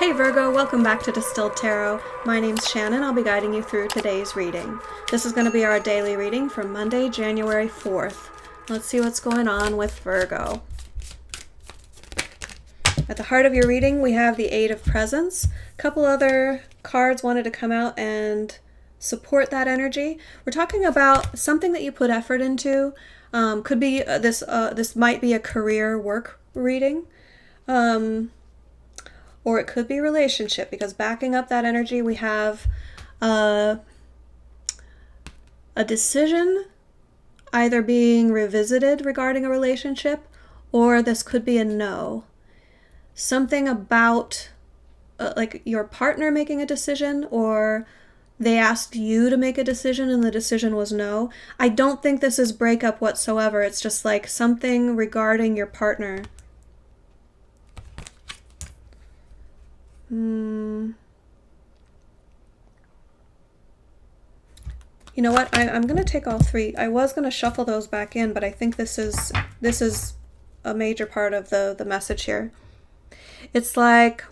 Hey Virgo, welcome back to Distilled Tarot. My name's Shannon. I'll be guiding you through today's reading. This is going to be our daily reading for Monday, January 4th. Let's see what's going on with Virgo. At the heart of your reading, we have the Eight of Presents. A couple other cards wanted to come out and support that energy. We're talking about something that you put effort into. Could be this might be a career work reading. Or it could be relationship, because backing up that energy, we have a decision either being revisited regarding a relationship, or this could be a no. Something about like your partner making a decision, or they asked you to make a decision and the decision was no. I don't think this is breakup whatsoever. It's just like something regarding your partner. You know what? I'm going to take all three. I was going to shuffle those back in, but I think this is a major part of the message here. It's like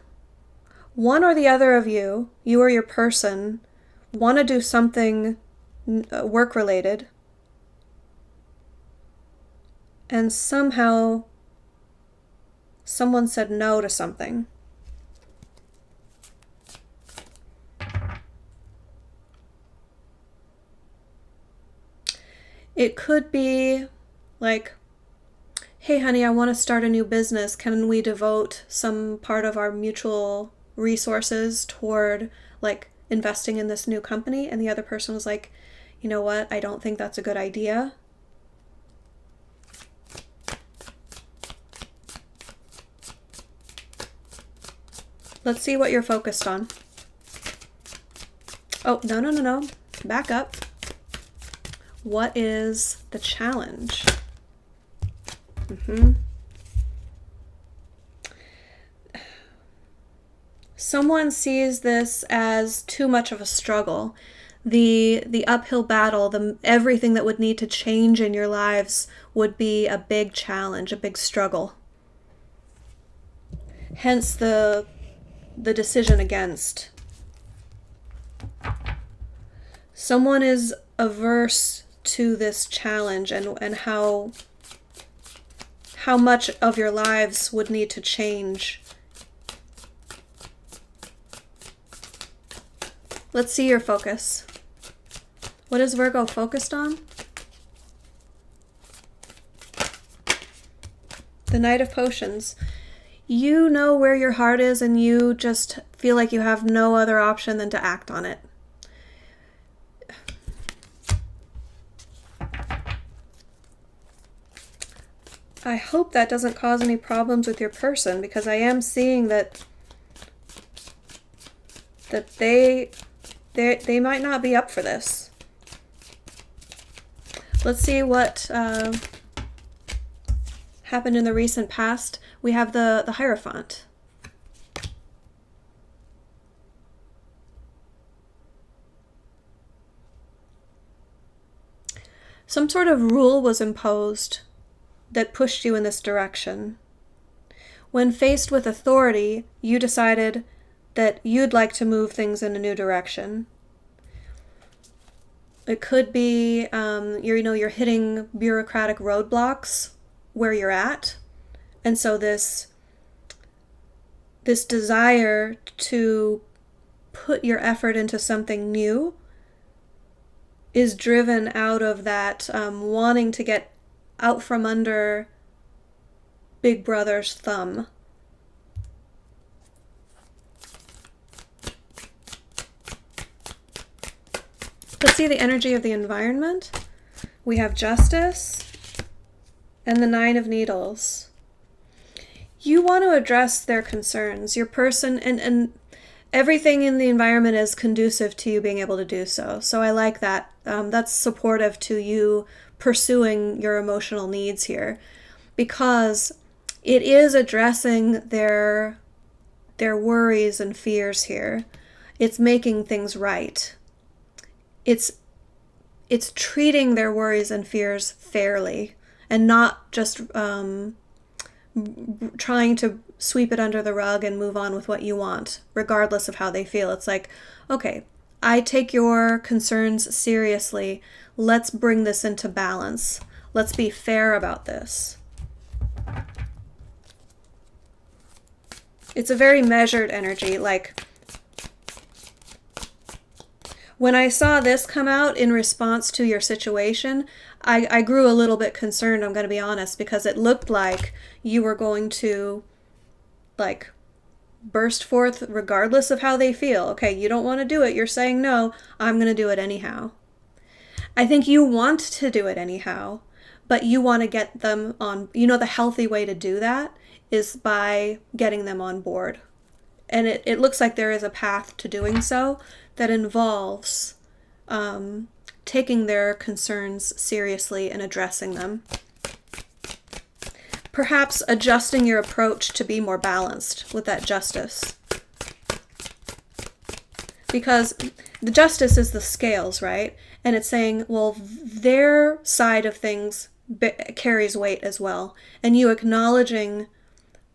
one or the other of you or your person, want to do something work-related, and somehow someone said no to something. It could be like, hey honey, I want to start a new business. Can we devote some part of our mutual resources toward like investing in this new company? And the other person was like, you know what? I don't think that's a good idea. Let's see what you're focused on. Oh, no. Back up. What is the challenge? Someone sees this as too much of a struggle. The uphill battle, everything that would need to change in your lives would be a big challenge, a big struggle. Hence the decision against. Someone is averse to this challenge and how much of your lives would need to change. Let's see your focus. What is Virgo focused on? The Knight of Potions. You know where your heart is, and you just feel like you have no other option than to act on it. I hope that doesn't cause any problems with your person, because I am seeing that they might not be up for this. Let's see what happened in the recent past. We have the Hierophant. Some sort of rule was imposed that pushed you in this direction. When faced with authority, you decided that you'd like to move things in a new direction. It could be you're hitting bureaucratic roadblocks where you're at, and so this desire to put your effort into something new is driven out of that wanting to get out from under Big Brother's thumb. Let's see the energy of the environment. We have Justice and the Nine of Needles. You want to address their concerns. Your person and everything in the environment is conducive to you being able to do so. So I like that. That's supportive to you pursuing your emotional needs here, because it is addressing their worries and fears here. It's making things right. It's treating their worries and fears fairly, and not just trying to sweep it under the rug and move on with what you want, regardless of how they feel. It's like, okay, I take your concerns seriously. Let's bring this into balance. Let's be fair about this. It's a very measured energy. Like, when I saw this come out in response to your situation, I grew a little bit concerned, I'm going to be honest, because it looked like you were going to, like, burst forth regardless of how they feel. Okay, you don't want to do it. You're saying no. I'm going to do it anyhow. I think you want to do it anyhow, but you want to get them on, the healthy way to do that is by getting them on board. And it looks like there is a path to doing so that involves taking their concerns seriously and addressing them. Perhaps adjusting your approach to be more balanced with that justice. Because the justice is the scales, right? And it's saying, well, their side of things carries weight as well. And you acknowledging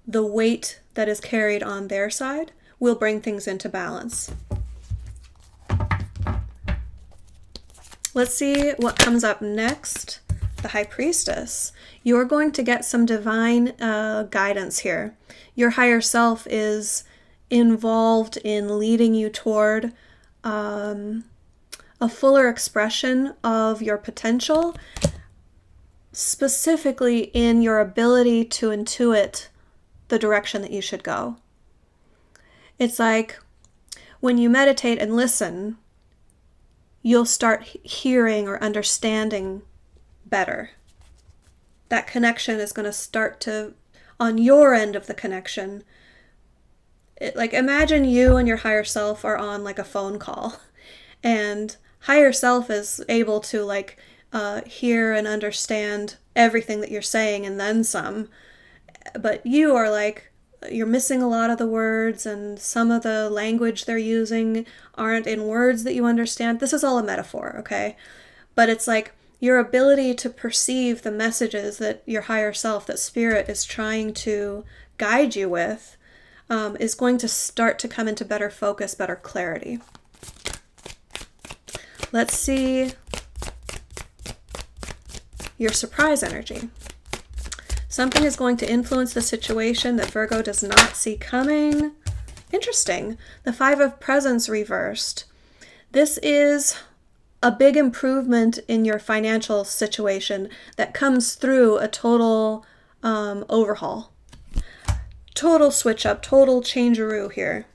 the weight that is carried on their side will bring things into balance. Let's see what comes up next. The High Priestess. You're going to get some divine guidance here. Your higher self is involved in leading you toward a fuller expression of your potential, specifically in your ability to intuit the direction that you should go. It's like when you meditate and listen, you'll start hearing or understanding better. That connection is going to start to, on your end of the connection, like imagine you and your higher self are on like a phone call, and higher self is able to like hear and understand everything that you're saying and then some, but you are like, you're missing a lot of the words, and some of the language they're using aren't in words that you understand. This is all a metaphor, okay? But it's like your ability to perceive the messages that your higher self, that spirit is trying to guide you with, is going to start to come into better focus, better clarity. Let's see your surprise energy. Something is going to influence the situation that Virgo does not see coming. Interesting. The Five of Presents reversed. This is a big improvement in your financial situation that comes through a total overhaul. Total switch up, total changeroo here.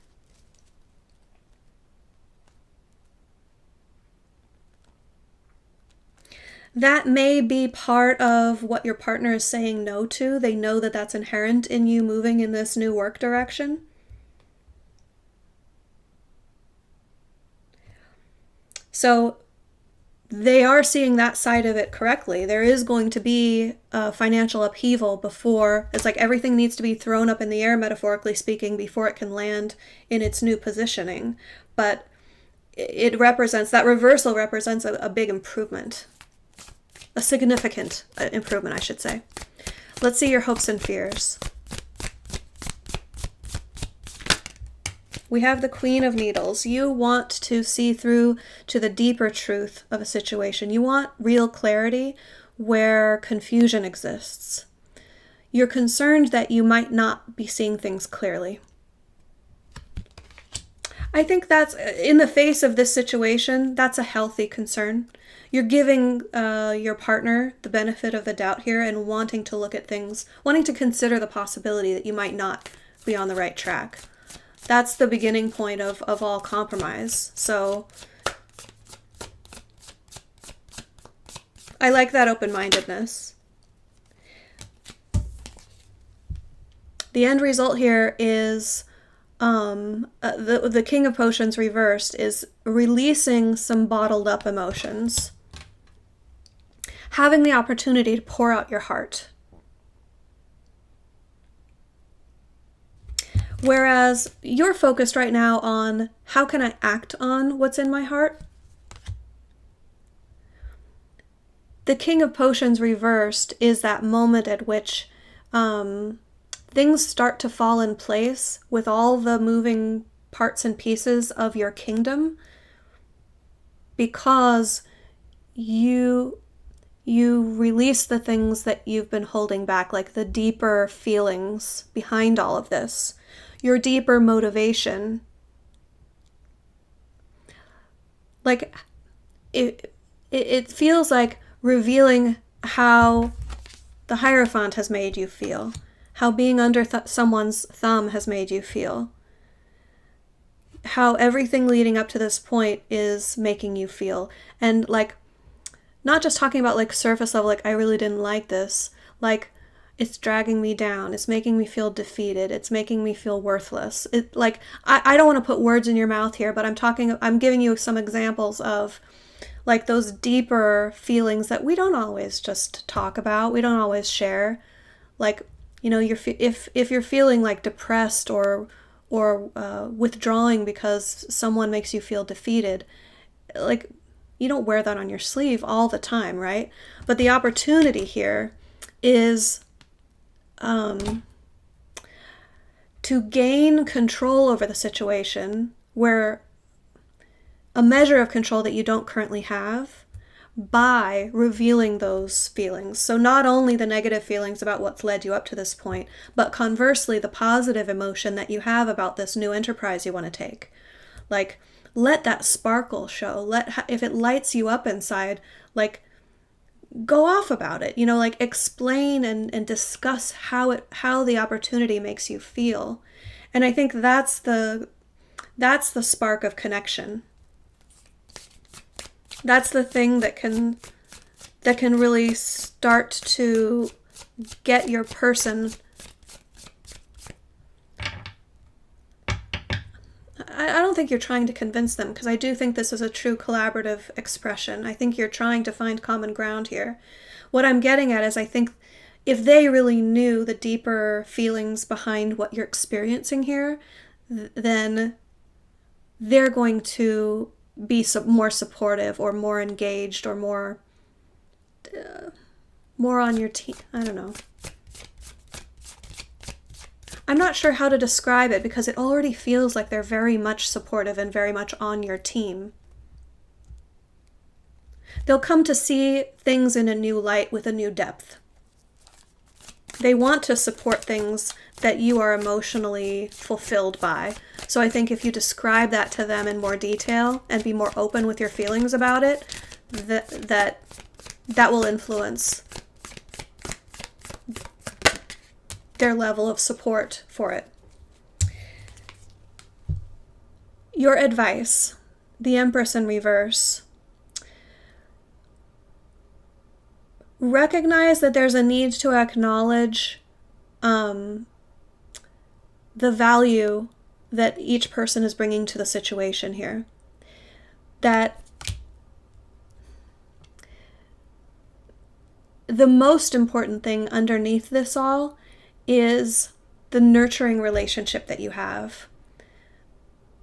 That may be part of what your partner is saying no to. They know that that's inherent in you moving in this new work direction. So they are seeing that side of it correctly. There is going to be a financial upheaval before, it's like everything needs to be thrown up in the air, metaphorically speaking, before it can land in its new positioning. But it represents, that reversal represents a big improvement. A significant improvement, I should say. Let's see your hopes and fears. We have the Queen of Needles. You want to see through to the deeper truth of a situation. You want real clarity where confusion exists. You're concerned that you might not be seeing things clearly. I think that's, in the face of this situation, that's a healthy concern. You're giving your partner the benefit of the doubt here and wanting to look at things, wanting to consider the possibility that you might not be on the right track. That's the beginning point of all compromise. So I like that open-mindedness. The end result here is the King of Potions reversed is releasing some bottled up emotions. Having the opportunity to pour out your heart. Whereas you're focused right now on how can I act on what's in my heart? The King of Potions reversed is that moment at which things start to fall in place with all the moving parts and pieces of your kingdom, because you release the things that you've been holding back, like the deeper feelings behind all of this, your deeper motivation. Like it feels like revealing how the Hierophant has made you feel, how being under someone's thumb has made you feel, how everything leading up to this point is making you feel. And like, not just talking about like surface level, like I really didn't like this, like it's dragging me down, it's making me feel defeated, it's making me feel worthless. It like, I don't want to put words in your mouth here, but I'm giving you some examples of like those deeper feelings that we don't always just talk about, we don't always share. Like, you know, if you're feeling like depressed or withdrawing because someone makes you feel defeated, like you don't wear that on your sleeve all the time, right? But the opportunity here is to gain control over the situation, where a measure of control that you don't currently have, by revealing those feelings. So not only the negative feelings about what's led you up to this point, but conversely, the positive emotion that you have about this new enterprise you want to take. Like, let that sparkle show. If it lights you up inside, like, go off about it. You know, like explain and discuss how the opportunity makes you feel. And I think that's the spark of connection. That's the thing that can really start to get your person. I don't think you're trying to convince them, because I do think this is a true collaborative expression. I think you're trying to find common ground here. What I'm getting at is, I think if they really knew the deeper feelings behind what you're experiencing here, then they're going to be more supportive or more engaged or more on your team. I don't know. I'm not sure how to describe it, because it already feels like they're very much supportive and very much on your team. They'll come to see things in a new light with a new depth. They want to support things that you are emotionally fulfilled by. So I think if you describe that to them in more detail and be more open with your feelings about it, that will influence their level of support for it. Your advice, the Empress in reverse. Recognize that there's a need to acknowledge the value that each person is bringing to the situation here. That the most important thing underneath this all is the nurturing relationship that you have.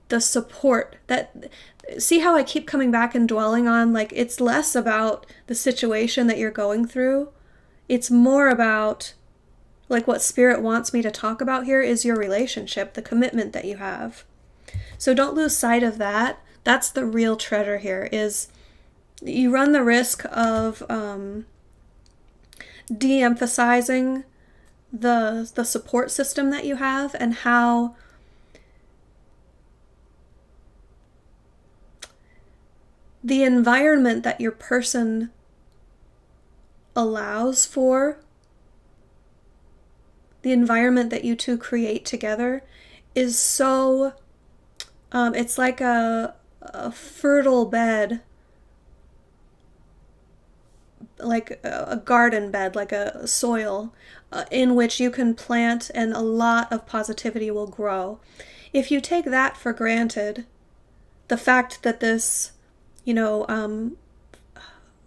The support that, see how I keep coming back and dwelling on, like, it's less about the situation that you're going through. It's more about, like, what Spirit wants me to talk about here is your relationship, the commitment that you have. So don't lose sight of that. That's the real treasure here, is you run the risk of de-emphasizing the support system that you have, and how the environment that your person allows for, the environment that you two create together, is so, it's like a fertile bed, like a garden bed, like a soil in which you can plant, and a lot of positivity will grow. If you take that for granted, the fact that this,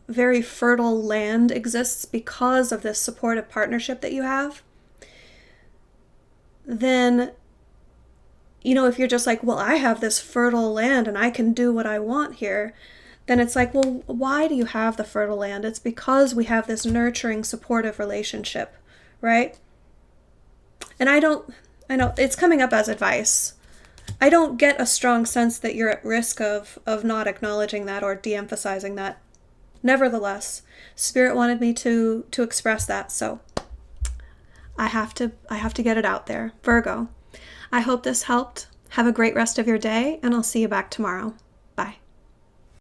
very fertile land exists because of this supportive partnership that you have, then, if you're just like, well, I have this fertile land and I can do what I want here, then it's like, well, why do you have the fertile land? It's because we have this nurturing, supportive relationship, right? And I know it's coming up as advice. I don't get a strong sense that you're at risk of not acknowledging that or de-emphasizing that. Nevertheless, Spirit wanted me to express that, so I have to get it out there. Virgo, I hope this helped. Have a great rest of your day, and I'll see you back tomorrow.